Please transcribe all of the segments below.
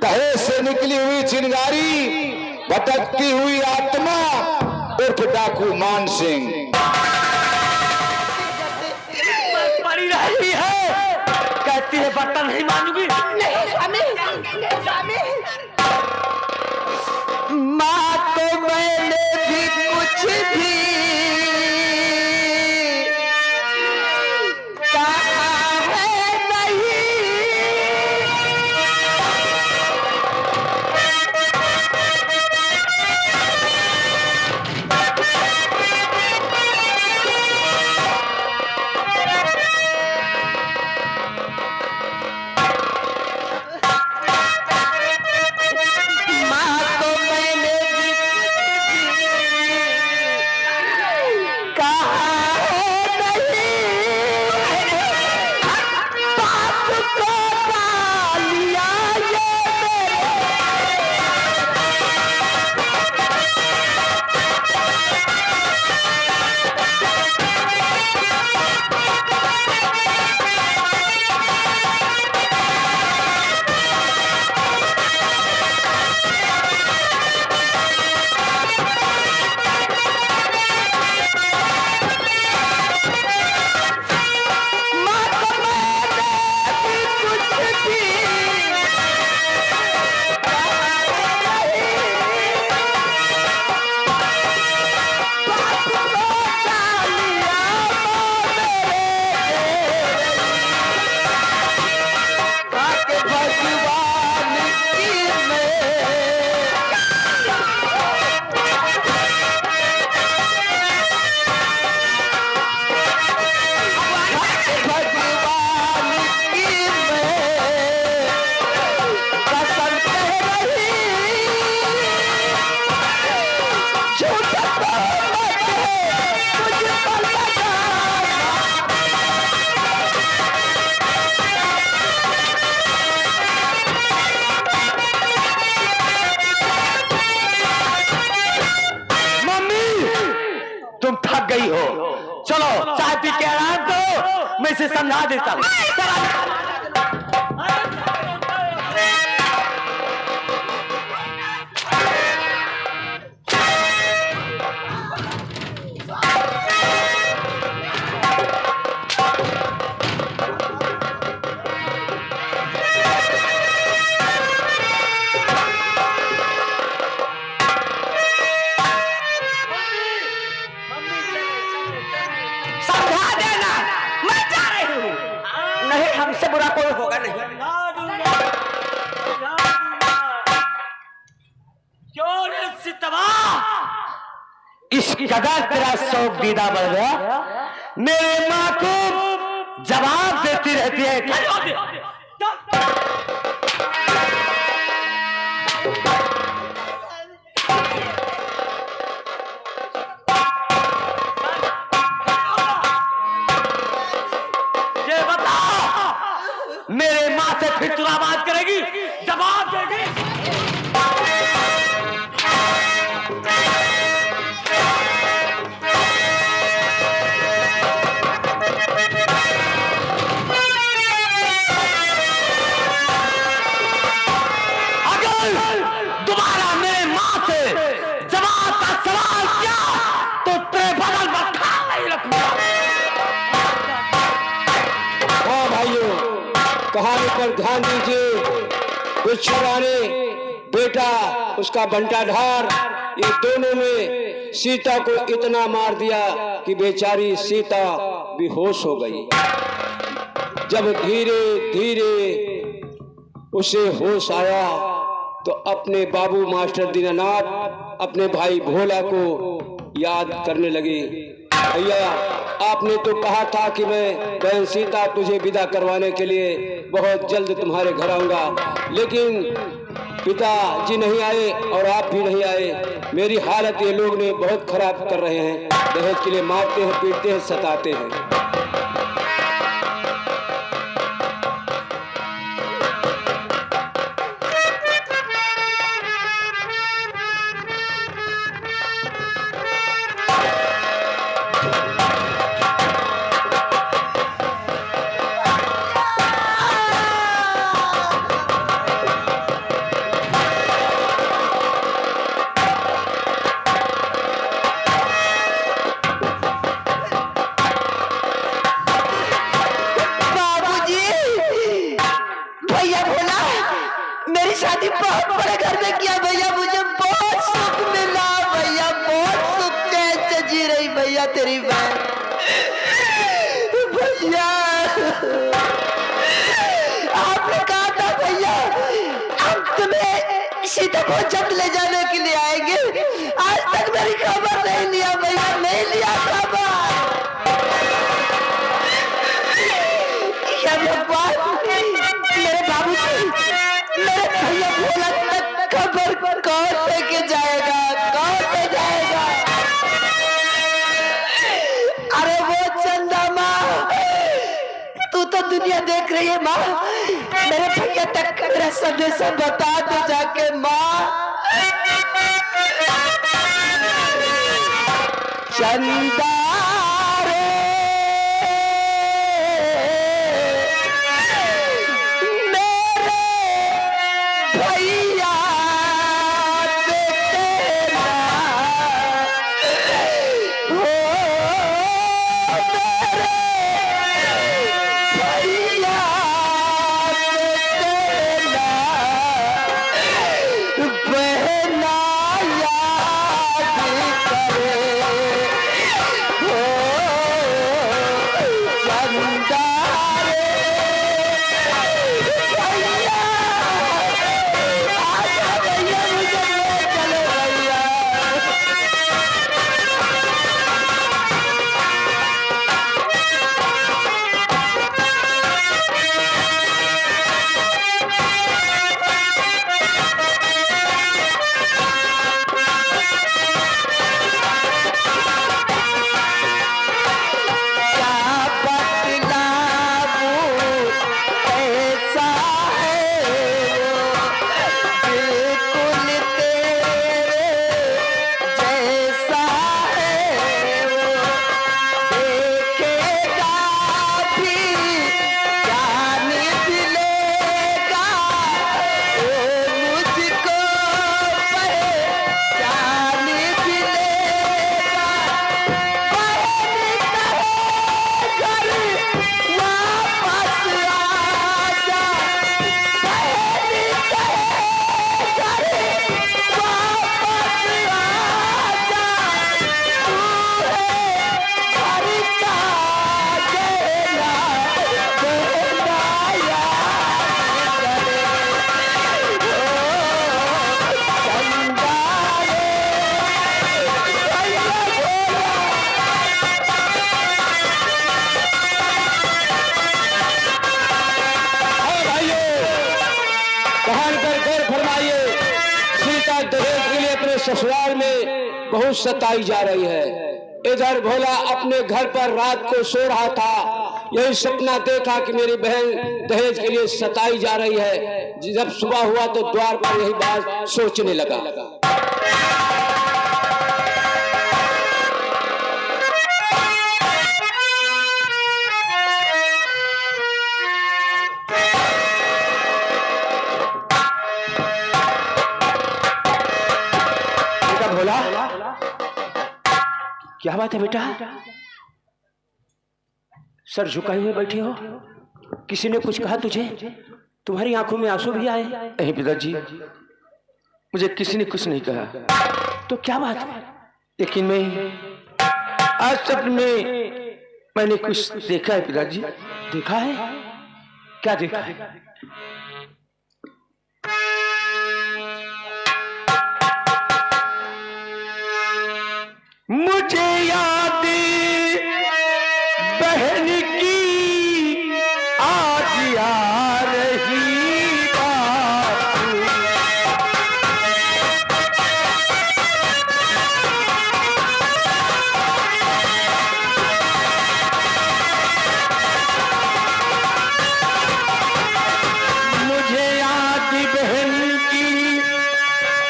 दहेज से निकली हुई चिंगारी, भटकती हुई आत्मा उर्फ डाकू मान सिंह पड़ी रही है, कहती है बर्तन नहीं मानूंगी। नहीं स्वामी, माँ तो मैंने भी कुछ भी गई हो। चलो चाय पी के आराम करो, मैं इसे समझा देता हूँ। हमसे बुरा कोई होगा नहीं। इस कदर तेरा शौक दीदा बढ़ गया, मेरे माँ को जवाब देती रहती है। मेरे माँ से फिर तुरा बात करेगी, जवाब देगी। अगर दोबारा मेरे माँ से जवाब का सवाल किया तो तेरे बगल में ख्याल नहीं रखूंगा। हाँ भाइयों, कहानी पर ध्यान दीजिए। बिच्छू रानी, बेटा उसका बंटा ढार, ये दोनों में सीता को इतना मार दिया कि बेचारी सीता बेहोश हो गई। जब धीरे धीरे उसे होश आया तो अपने बाबू मास्टर दीनानाथ अपने भाई भोला को याद करने लगी। भैया, आपने तो कहा था कि मैं बहन सीता तुझे विदा करवाने के लिए बहुत जल्द तुम्हारे घर आऊंगा, लेकिन पिताजी नहीं आए और आप भी नहीं आए। मेरी हालत ये लोग ने बहुत खराब कर रहे हैं। दहेज के लिए मारते हैं, पीटते हैं, सताते हैं। मेरी शादी बहुत बड़े घर में किया भैया, मुझे बहुत सुख मिला भैया, बहुत सुख। कैसे जी रही भैया तेरी बहन भैया? आपने कहा था भैया हम तुम्हें सीतापुर जब ले जाने के लिए आएंगे, आज तक मेरी खबर नहीं लिया भैया, नहीं लिया खबर। मेरे बाबू जी, मेरे भैया भोला तक खबर कौन लेके जाएगा, कौन ले जाएगा? अरे वो चंदा माँ, तू तो दुनिया देख रही है माँ, मेरे भैया तक मेरा संदेश बता दो जाके माँ। चंदा ससुराल में बहुत सताई जा रही है। इधर भोला अपने घर पर रात को सो रहा था, यही सपना देखा कि मेरी बहन दहेज के लिए सताई जा रही है। जब सुबह हुआ तो द्वार पर यही बात सोचने लगा। क्या बात है बेटा? सर झुकाए हुए बैठे हो, किसी ने कुछ कहा तुझे? तुम्हारी आंखों में आंसू भी आए? नहीं पिताजी, मुझे किसी ने कुछ नहीं कहा। तो क्या बात? लेकिन मैं आज सपने में मैंने कुछ देखा है पिताजी। देखा है? क्या देखा है? मुझे याद बहन की आज आ रही बात, मुझे याद बहन की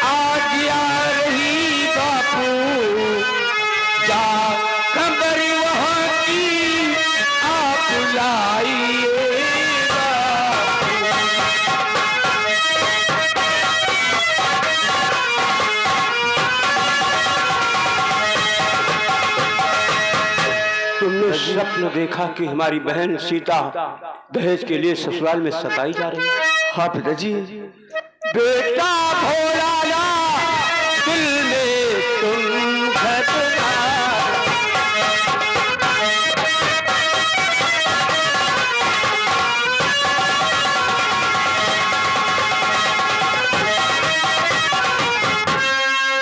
आज आ रही बापू, जा खबर वहाँ की आप लाइएगा। तुमने स्वप्न देखा कि हमारी बहन सीता दहेज के लिए ससुराल में सताई जा रही है? हाँ पिताजी, बेटा भोला ना दिल में तुम घबरा।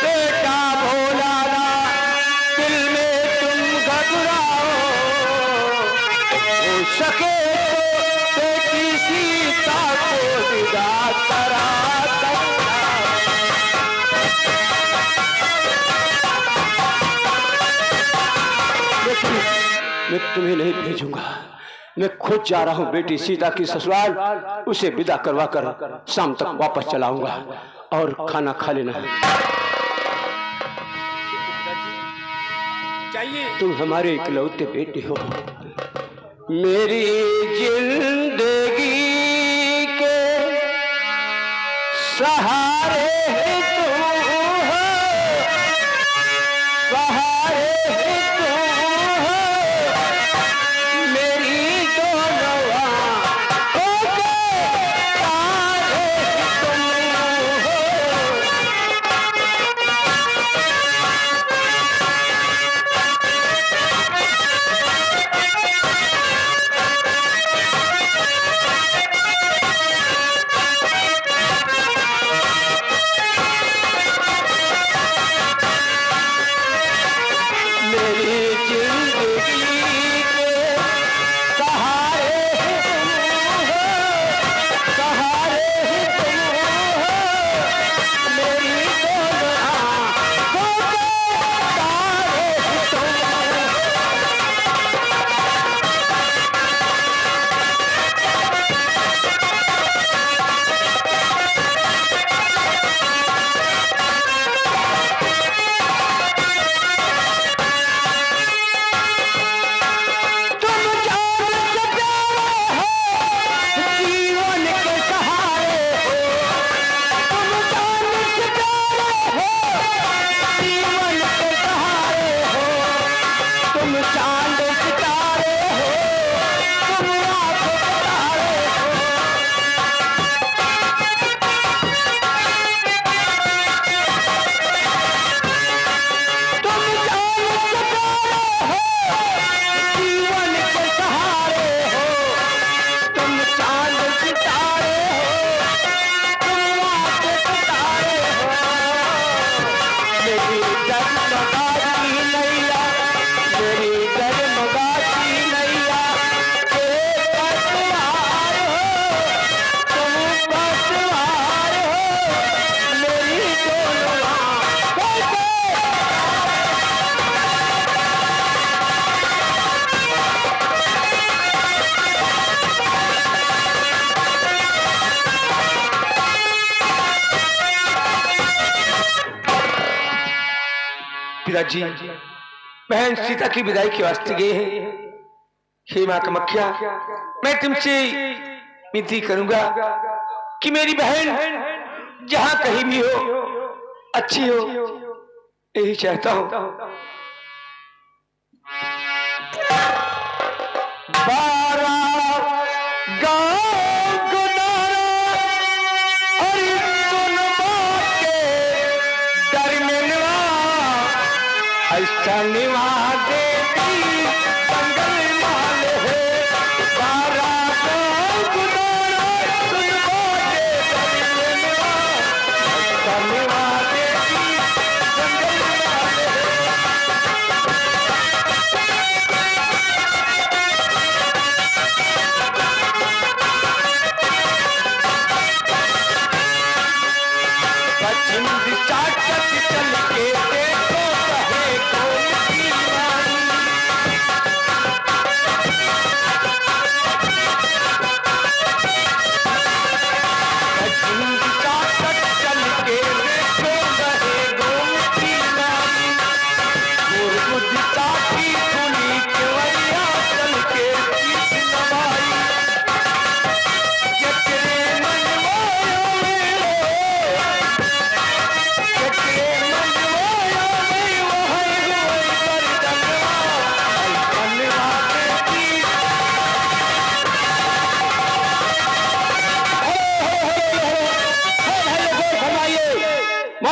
बेटा भोला ना दिल में तुम घबराओ, हो सके तो बेटी सीता को विदा करा सकता। मैं तुम्हें नहीं भेजूंगा, मैं खुद जा रहा हूं बेटी सीता की ससुराल, उसे विदा करवा कर शाम तक वापस चलाऊंगा और खाना खा लेना। तुम हमारे इकलौते बेटे हो, मेरी जिंदगी के सहारे तुम हो, सहारे तुम हो, मेरी दोनों आंखों के तारे तुम हो। पिताजी, बहन सीता की विदाई के वास्ते गए हैं। हे मां कामाख्या, मैं तुमसे विनती करूंगा कि मेरी बहन जहां कहीं भी हो अच्छी हो, यही चाहता हूं।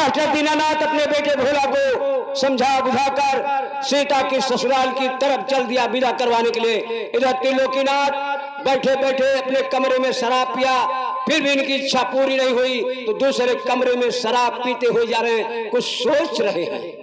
मास्टर दीनानाथ अपने बेटे भोला को समझा बुझाकर सीता की ससुराल की तरफ चल दिया विदा करवाने के लिए। इधर त्रिलोकीनाथ बैठे बैठे अपने कमरे में शराब पिया, फिर भी इनकी इच्छा पूरी नहीं हुई तो दूसरे कमरे में शराब पीते हुए जा रहे हैं, कुछ सोच रहे हैं।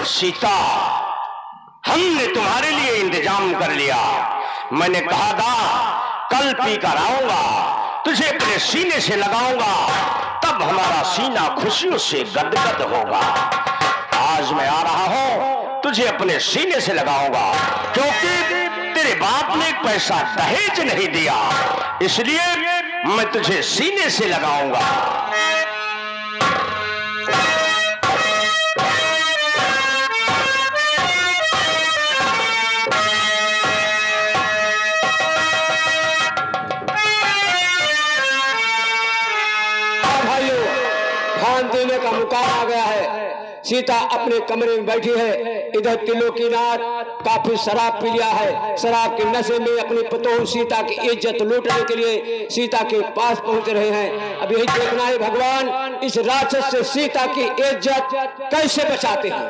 सीता, हमने तुम्हारे लिए इंतजाम कर लिया। मैंने कहा था कल पी कर आऊंगा, तुझे अपने सीने से लगाऊंगा, तब हमारा सीना खुशियों से गदगद होगा। आज मैं आ रहा हूं, तुझे अपने सीने से लगाऊंगा, क्योंकि तेरे बाप ने एक पैसा दहेज नहीं दिया, इसलिए मैं तुझे सीने से लगाऊंगा। ध्यान देने का मुकाम आ गया है। सीता अपने कमरे में बैठी है, इधर त्रिलोकीनाथ काफी शराब पी लिया है। शराब के नशे में अपनी पतोह सीता की इज्जत लूटने के लिए सीता के पास पहुंच रहे हैं। अब यही देखना है भगवान इस राक्षस से सीता की इज्जत कैसे बचाते हैं।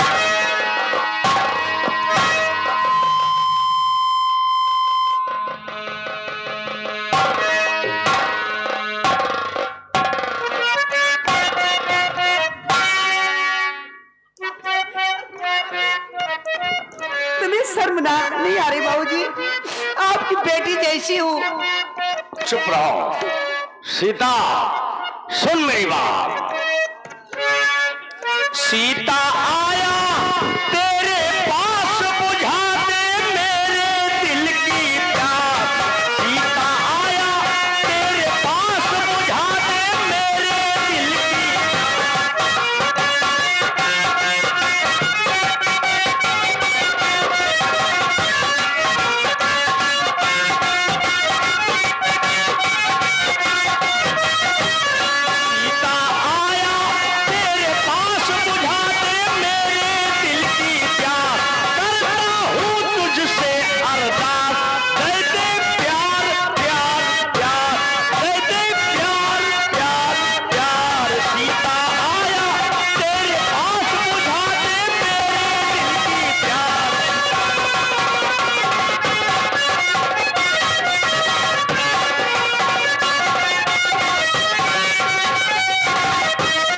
शर्मनाक नहीं आ रही बाबूजी, आपकी बेटी जैसी हूँ। चुप रहो सीता, सुन मेरी बात। सीता आया